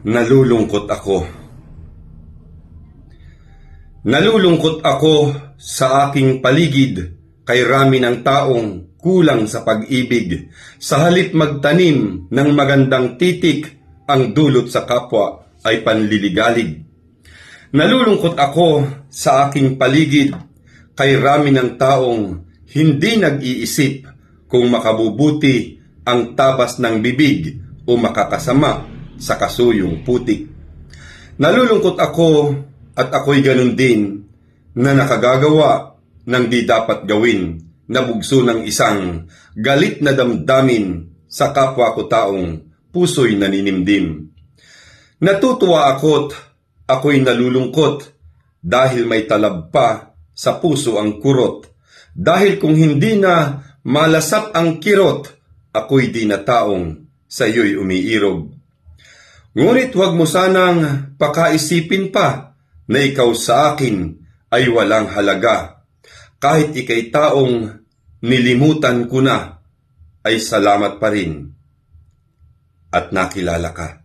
Nalulungkot ako. Nalulungkot ako sa aking paligid kay rami ng taong kulang sa pag-ibig. Sa halip magtanim ng magandang titik, ang dulot sa kapwa ay panliligalig. Nalulungkot ako sa aking paligid kay rami ng taong hindi nag-iisip kung makabubuti ang tabas ng bibig o makakasama sa kasuyong putik. Nalulungkot ako at ako'y ganun din na nakagagawa ng di dapat gawin na bugso ng isang galit na damdamin sa kapwa ko taong puso'y naninimdim. Natutuwa ako't ako'y nalulungkot dahil may talab pa sa puso ang kurot. Dahil kung hindi na malasap ang kirot, ako'y di na taong sa iyo'y umiirog. Ngunit huwag mo sanang pakaisipin pa na ikaw sa akin ay walang halaga. Kahit ika'y taong nilimutan ko na, ay salamat pa rin at nakilala ka.